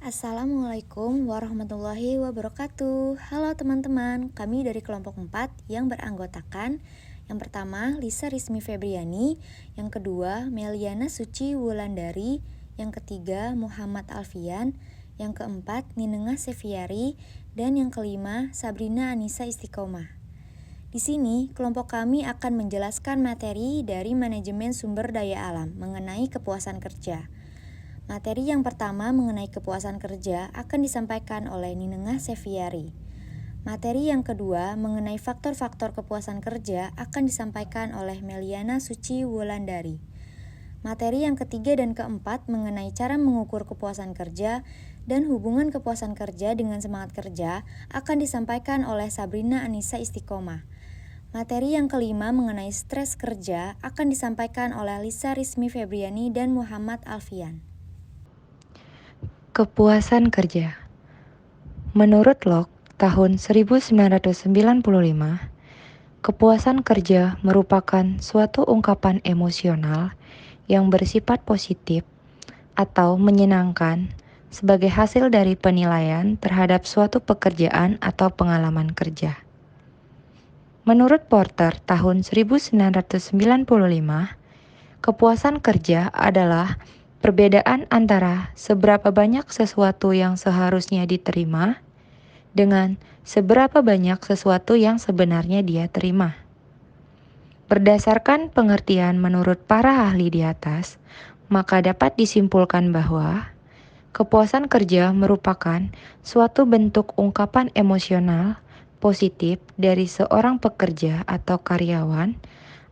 Assalamualaikum warahmatullahi wabarakatuh. Halo teman-teman, kami dari kelompok 4 yang beranggotakan yang pertama Lisa Rizmi Febriani, yang kedua Meliana Suci Wulandari, yang ketiga Muhammad Alfian, yang keempat Ninengah Seviari, dan yang kelima Sabrina Anissa Istiqomah. Di sini, kelompok kami akan menjelaskan materi dari manajemen sumber daya alam mengenai kepuasan kerja. Materi yang pertama mengenai kepuasan kerja akan disampaikan oleh Ninengah Seviari. Materi yang kedua mengenai faktor-faktor kepuasan kerja akan disampaikan oleh Meliana Suci Wulandari. Materi yang ketiga dan keempat mengenai cara mengukur kepuasan kerja dan hubungan kepuasan kerja dengan semangat kerja akan disampaikan oleh Sabrina Anissa Istiqomah. Materi yang kelima mengenai stres kerja akan disampaikan oleh Lisa Rizmi Febriani dan Muhammad Alfian. Kepuasan kerja. Menurut Locke, tahun 1995, kepuasan kerja merupakan suatu ungkapan emosional yang bersifat positif atau menyenangkan sebagai hasil dari penilaian terhadap suatu pekerjaan atau pengalaman kerja. Menurut Porter, tahun 1995, kepuasan kerja adalah perbedaan antara seberapa banyak sesuatu yang seharusnya diterima dengan seberapa banyak sesuatu yang sebenarnya dia terima. Berdasarkan pengertian menurut para ahli di atas, maka dapat disimpulkan bahwa kepuasan kerja merupakan suatu bentuk ungkapan emosional positif dari seorang pekerja atau karyawan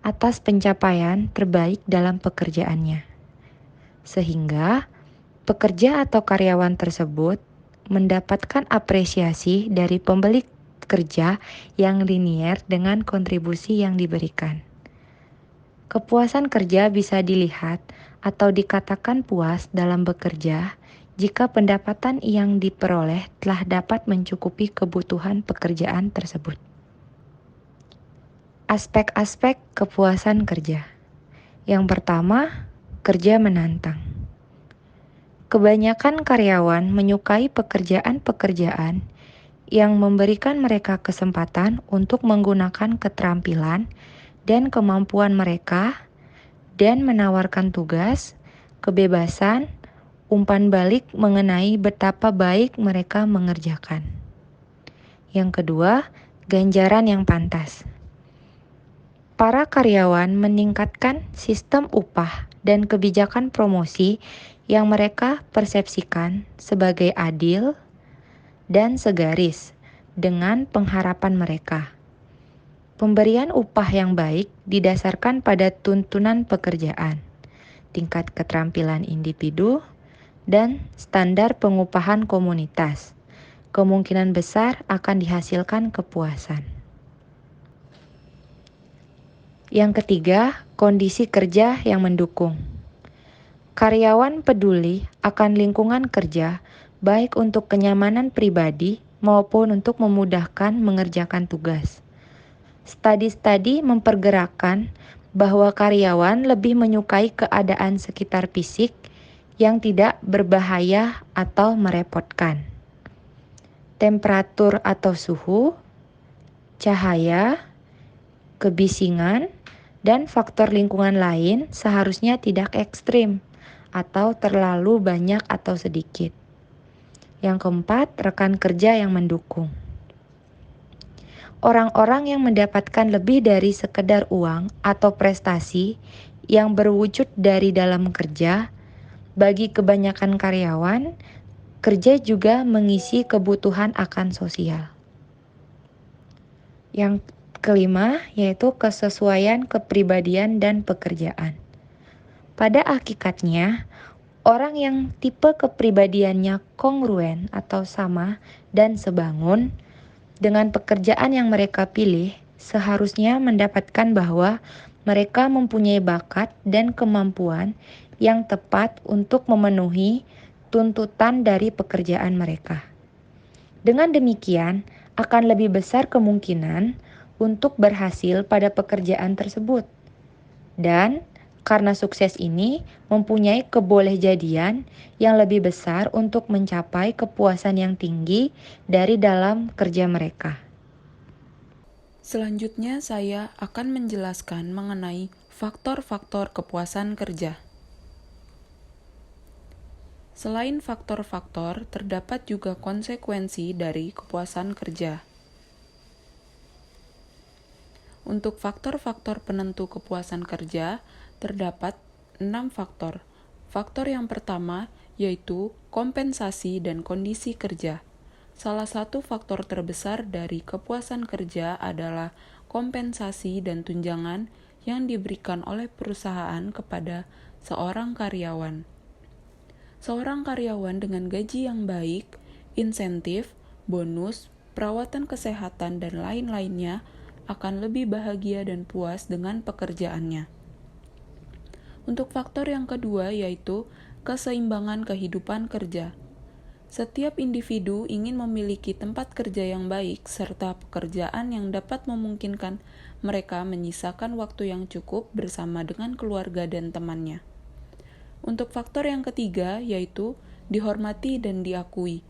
atas pencapaian terbaik dalam pekerjaannya. Sehingga pekerja atau karyawan tersebut mendapatkan apresiasi dari pembeli kerja yang linier dengan kontribusi yang diberikan. Kepuasan kerja bisa dilihat atau dikatakan puas dalam bekerja jika pendapatan yang diperoleh telah dapat mencukupi kebutuhan pekerjaan tersebut. Aspek-aspek kepuasan kerja. Yang pertama, kerja menantang. Kebanyakan karyawan menyukai pekerjaan-pekerjaan yang memberikan mereka kesempatan untuk menggunakan keterampilan dan kemampuan mereka dan menawarkan tugas, kebebasan, umpan balik mengenai betapa baik mereka mengerjakan. Yang kedua, ganjaran yang pantas. Para karyawan meningkatkan sistem upah dan kebijakan promosi yang mereka persepsikan sebagai adil dan segaris dengan pengharapan mereka. Pemberian upah yang baik didasarkan pada tuntunan pekerjaan, tingkat keterampilan individu, dan standar pengupahan komunitas. Kemungkinan besar akan dihasilkan kepuasan. Yang ketiga, kondisi kerja yang mendukung. Karyawan peduli akan lingkungan kerja, baik untuk kenyamanan pribadi maupun untuk memudahkan mengerjakan tugas. Studi-studi mempergerakkan bahwa karyawan lebih menyukai keadaan sekitar fisik yang tidak berbahaya atau merepotkan. Temperatur atau suhu, cahaya, kebisingan, dan faktor lingkungan lain seharusnya tidak ekstrim atau terlalu banyak atau sedikit. Yang keempat, rekan kerja yang mendukung. Orang-orang yang mendapatkan lebih dari sekedar uang atau prestasi yang berwujud dari dalam kerja, bagi kebanyakan karyawan, kerja juga mengisi kebutuhan akan sosial. Yang kelima, yaitu kesesuaian kepribadian dan pekerjaan. Pada hakikatnya, orang yang tipe kepribadiannya kongruen atau sama dan sebangun dengan pekerjaan yang mereka pilih seharusnya mendapatkan bahwa mereka mempunyai bakat dan kemampuan yang tepat untuk memenuhi tuntutan dari pekerjaan mereka. Dengan demikian, akan lebih besar kemungkinan untuk berhasil pada pekerjaan tersebut dan Karena sukses ini mempunyai kebolehjadian yang lebih besar untuk mencapai kepuasan yang tinggi dari dalam kerja mereka. Selanjutnya saya akan menjelaskan mengenai faktor-faktor kepuasan kerja. Selain faktor-faktor, terdapat juga konsekuensi dari kepuasan kerja. Untuk faktor-faktor penentu kepuasan kerja, terdapat 6 faktor. Faktor yang pertama yaitu kompensasi dan kondisi kerja. Salah satu faktor terbesar dari kepuasan kerja adalah kompensasi dan tunjangan yang diberikan oleh perusahaan kepada seorang karyawan. Seorang karyawan dengan gaji yang baik, insentif, bonus, perawatan kesehatan, dan lain-lainnya akan lebih bahagia dan puas dengan pekerjaannya. Untuk faktor yang kedua yaitu keseimbangan kehidupan kerja. Setiap individu ingin memiliki tempat kerja yang baik serta pekerjaan yang dapat memungkinkan mereka menyisakan waktu yang cukup bersama dengan keluarga dan temannya. Untuk faktor yang ketiga yaitu dihormati dan diakui.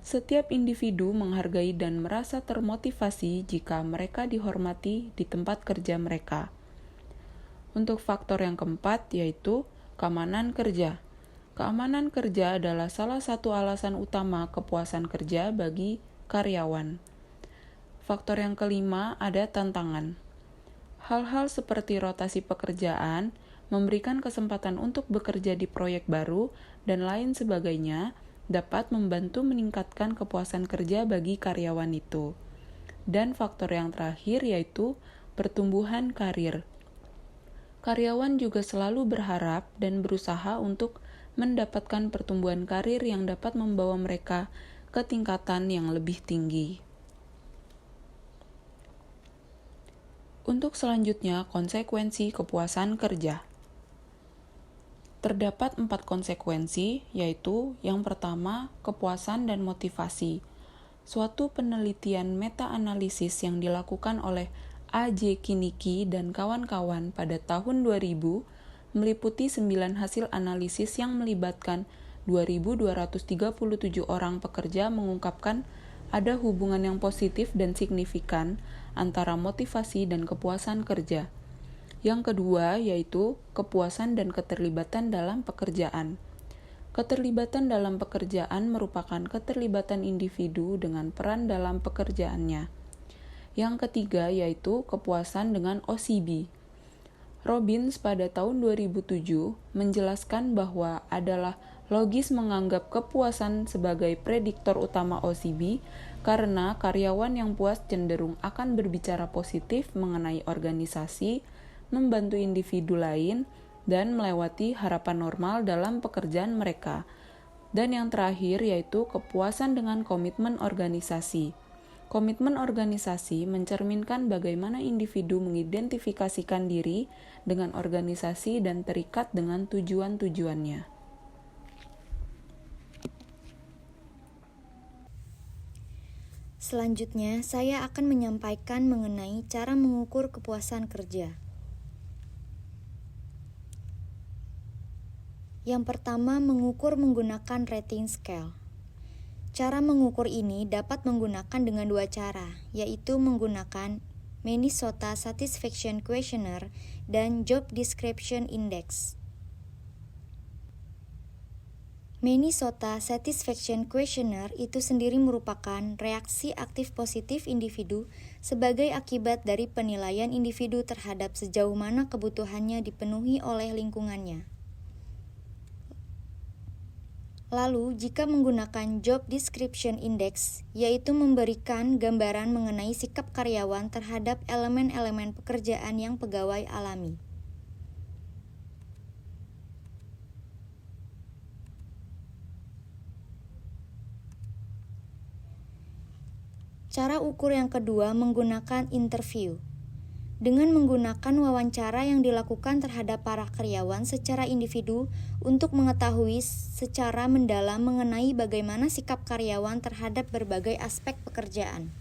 Setiap individu menghargai dan merasa termotivasi jika mereka dihormati di tempat kerja mereka. Untuk faktor yang keempat yaitu keamanan kerja. Keamanan kerja adalah salah satu alasan utama kepuasan kerja bagi karyawan. Faktor yang kelima ada tantangan. Hal-hal seperti rotasi pekerjaan, memberikan kesempatan untuk bekerja di proyek baru, dan lain sebagainya dapat membantu meningkatkan kepuasan kerja bagi karyawan itu. Dan faktor yang terakhir yaitu pertumbuhan karir. Karyawan juga selalu berharap dan berusaha untuk mendapatkan pertumbuhan karir yang dapat membawa mereka ke tingkatan yang lebih tinggi. Untuk selanjutnya, konsekuensi kepuasan kerja. Terdapat 4 konsekuensi, yaitu yang pertama, kepuasan dan motivasi. Suatu penelitian meta-analisis yang dilakukan oleh A.J. Kiniki dan kawan-kawan pada tahun 2000 meliputi 9 hasil analisis yang melibatkan 2.237 orang pekerja mengungkapkan ada hubungan yang positif dan signifikan antara motivasi dan kepuasan kerja. Yang kedua yaitu kepuasan dan keterlibatan dalam pekerjaan. Keterlibatan dalam pekerjaan merupakan keterlibatan individu dengan peran dalam pekerjaannya. Yang ketiga yaitu kepuasan dengan OCB. Robbins pada tahun 2007 menjelaskan bahwa adalah logis menganggap kepuasan sebagai prediktor utama OCB karena karyawan yang puas cenderung akan berbicara positif mengenai organisasi, membantu individu lain, dan melewati harapan normal dalam pekerjaan mereka. Dan yang terakhir yaitu kepuasan dengan komitmen organisasi. Komitmen organisasi mencerminkan bagaimana individu mengidentifikasikan diri dengan organisasi dan terikat dengan tujuan-tujuannya. Selanjutnya, saya akan menyampaikan mengenai cara mengukur kepuasan kerja. Yang pertama, mengukur menggunakan rating scale. Cara mengukur ini dapat menggunakan dengan 2 cara, yaitu menggunakan Minnesota Satisfaction Questionnaire dan Job Description Index. Minnesota Satisfaction Questionnaire itu sendiri merupakan reaksi aktif positif individu sebagai akibat dari penilaian individu terhadap sejauh mana kebutuhannya dipenuhi oleh lingkungannya. Lalu, jika menggunakan Job Description Index, yaitu memberikan gambaran mengenai sikap karyawan terhadap elemen-elemen pekerjaan yang pegawai alami. Cara ukur yang kedua menggunakan interview. Dengan menggunakan wawancara yang dilakukan terhadap para karyawan secara individu untuk mengetahui secara mendalam mengenai bagaimana sikap karyawan terhadap berbagai aspek pekerjaan.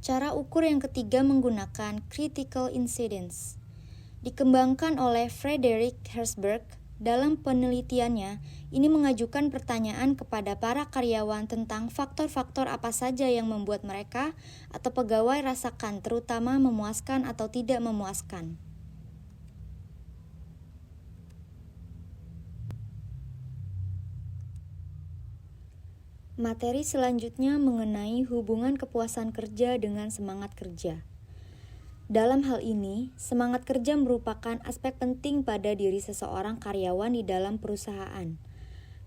Cara ukur yang ketiga menggunakan critical incidence. Dikembangkan oleh Frederick Herzberg. Dalam penelitiannya, ini mengajukan pertanyaan kepada para karyawan tentang faktor-faktor apa saja yang membuat mereka atau pegawai rasakan terutama memuaskan atau tidak memuaskan. Materi selanjutnya mengenai hubungan kepuasan kerja dengan semangat kerja. Dalam hal ini, semangat kerja merupakan aspek penting pada diri seseorang karyawan di dalam perusahaan,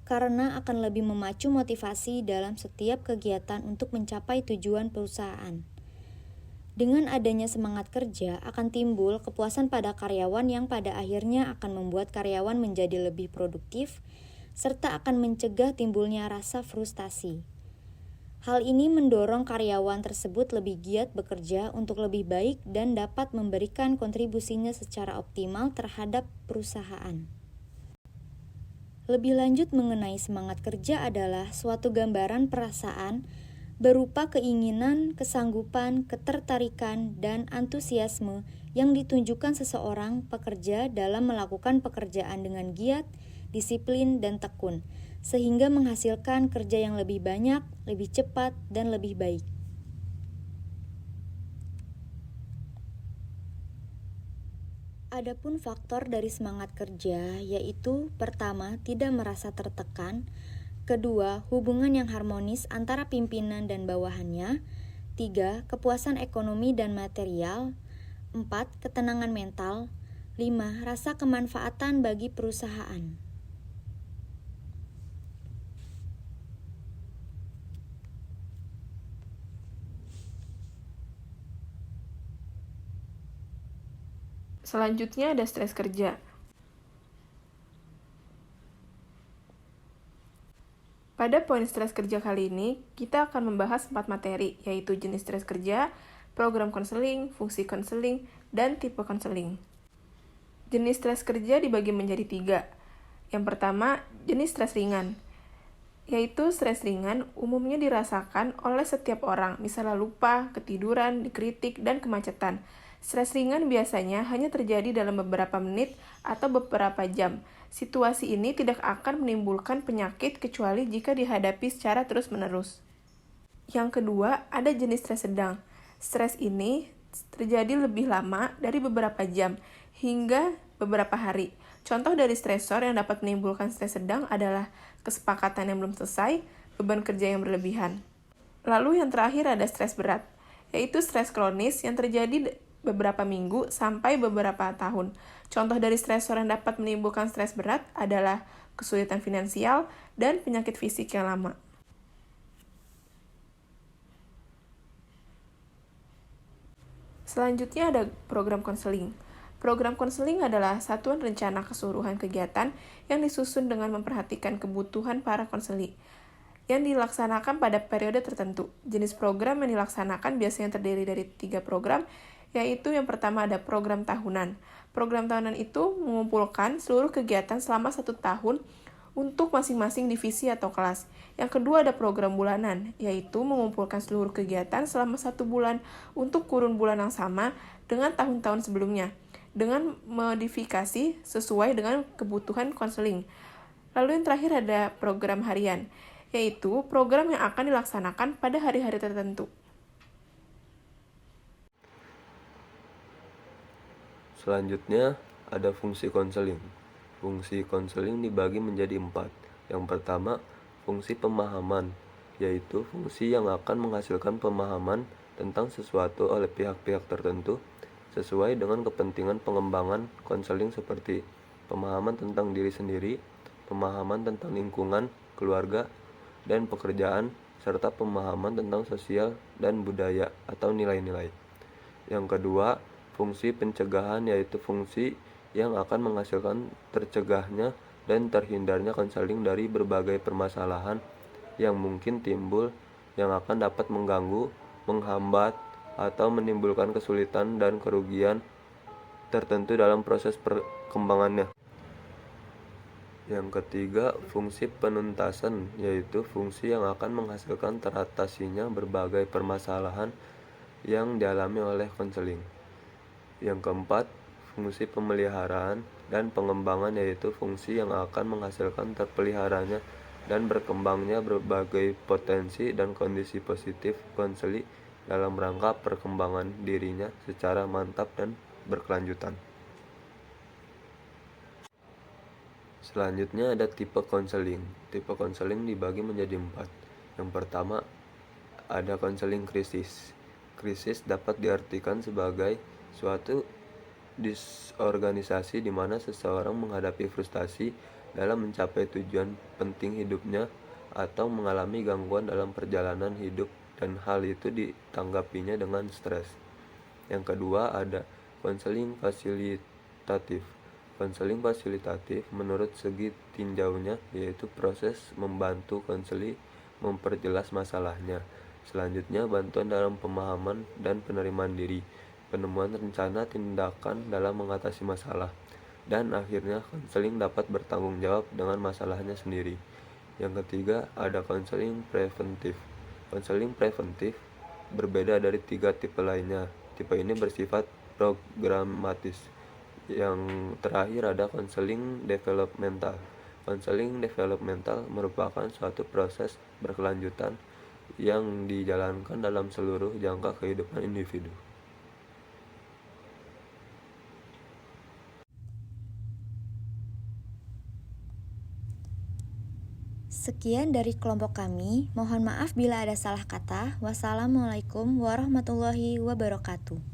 karena akan lebih memacu motivasi dalam setiap kegiatan untuk mencapai tujuan perusahaan. Dengan adanya semangat kerja, akan timbul kepuasan pada karyawan yang pada akhirnya akan membuat karyawan menjadi lebih produktif, serta akan mencegah timbulnya rasa frustasi. Hal ini mendorong karyawan tersebut lebih giat bekerja untuk lebih baik dan dapat memberikan kontribusinya secara optimal terhadap perusahaan. Lebih lanjut mengenai semangat kerja adalah suatu gambaran perasaan berupa keinginan, kesanggupan, ketertarikan, dan antusiasme yang ditunjukkan seseorang pekerja dalam melakukan pekerjaan dengan giat, disiplin, dan tekun, sehingga menghasilkan kerja yang lebih banyak, lebih cepat, dan lebih baik. Adapun faktor dari semangat kerja yaitu pertama, tidak merasa tertekan, kedua, hubungan yang harmonis antara pimpinan dan bawahannya, tiga, kepuasan ekonomi dan material, empat, ketenangan mental, lima, rasa kemanfaatan bagi perusahaan. Selanjutnya ada stres kerja. Pada poin stres kerja kali ini, kita akan membahas 4 materi, yaitu jenis stres kerja, program konseling, fungsi konseling, dan tipe konseling. Jenis stres kerja dibagi menjadi 3. Yang pertama, jenis stres ringan, yaitu stres ringan umumnya dirasakan oleh setiap orang, misalnya lupa, ketiduran, dikritik, dan kemacetan. Stres ringan biasanya hanya terjadi dalam beberapa menit atau beberapa jam. Situasi ini tidak akan menimbulkan penyakit kecuali jika dihadapi secara terus-menerus. Yang kedua, ada jenis stres sedang. Stres ini terjadi lebih lama dari beberapa jam hingga beberapa hari. Contoh dari stresor yang dapat menimbulkan stres sedang adalah kesepakatan yang belum selesai, beban kerja yang berlebihan. Lalu yang terakhir ada stres berat, yaitu stres kronis yang terjadi beberapa minggu sampai beberapa tahun. Contoh dari stresor yang dapat menimbulkan stres berat adalah kesulitan finansial dan penyakit fisik yang lama. Selanjutnya ada program konseling. Program konseling adalah satuan rencana keseluruhan kegiatan yang disusun dengan memperhatikan kebutuhan para konseli, yang dilaksanakan pada periode tertentu. Jenis program yang dilaksanakan biasanya terdiri dari 3 program, yaitu yang pertama ada program tahunan. Program tahunan itu mengumpulkan seluruh kegiatan selama 1 tahun untuk masing-masing divisi atau kelas. Yang kedua ada program bulanan, yaitu mengumpulkan seluruh kegiatan selama 1 bulan untuk kurun bulan yang sama dengan tahun-tahun sebelumnya, dengan modifikasi sesuai dengan kebutuhan konseling. Lalu yang terakhir ada program harian, yaitu program yang akan dilaksanakan pada hari-hari tertentu. Selanjutnya, ada fungsi konseling. Fungsi konseling dibagi menjadi 4. Yang pertama, fungsi pemahaman, yaitu fungsi yang akan menghasilkan pemahaman tentang sesuatu oleh pihak-pihak tertentu sesuai dengan kepentingan pengembangan konseling seperti pemahaman tentang diri sendiri, pemahaman tentang lingkungan, keluarga, dan pekerjaan, serta pemahaman tentang sosial dan budaya atau nilai-nilai. Yang kedua, fungsi pencegahan, yaitu fungsi yang akan menghasilkan tercegahnya dan terhindarnya konseling dari berbagai permasalahan yang mungkin timbul yang akan dapat mengganggu, menghambat, atau menimbulkan kesulitan dan kerugian tertentu dalam proses perkembangannya. Yang ketiga, fungsi penuntasan, yaitu fungsi yang akan menghasilkan teratasinya berbagai permasalahan yang dialami oleh konseling. Yang keempat, fungsi pemeliharaan dan pengembangan, yaitu fungsi yang akan menghasilkan terpeliharanya dan berkembangnya berbagai potensi dan kondisi positif konseli dalam rangka perkembangan dirinya secara mantap dan berkelanjutan. Selanjutnya ada tipe konseling. Tipe konseling dibagi menjadi 4. Yang pertama, ada konseling krisis. Krisis dapat diartikan sebagai suatu disorganisasi di mana seseorang menghadapi frustasi dalam mencapai tujuan penting hidupnya atau mengalami gangguan dalam perjalanan hidup dan hal itu ditanggapinya dengan stres. Yang kedua ada konseling fasilitatif. Konseling fasilitatif menurut segi tinjaunya yaitu proses membantu konseli memperjelas masalahnya. Selanjutnya bantuan dalam pemahaman dan penerimaan diri, penemuan rencana tindakan dalam mengatasi masalah, dan akhirnya konseling dapat bertanggung jawab dengan masalahnya sendiri. Yang ketiga ada konseling preventif. Konseling preventif berbeda dari 3 tipe lainnya. Tipe ini bersifat programatis. Yang terakhir ada konseling developmental. Konseling developmental merupakan suatu proses berkelanjutan yang dijalankan dalam seluruh jangka kehidupan individu. Sekian dari kelompok kami. Mohon maaf bila ada salah kata. Wassalamualaikum warahmatullahi wabarakatuh.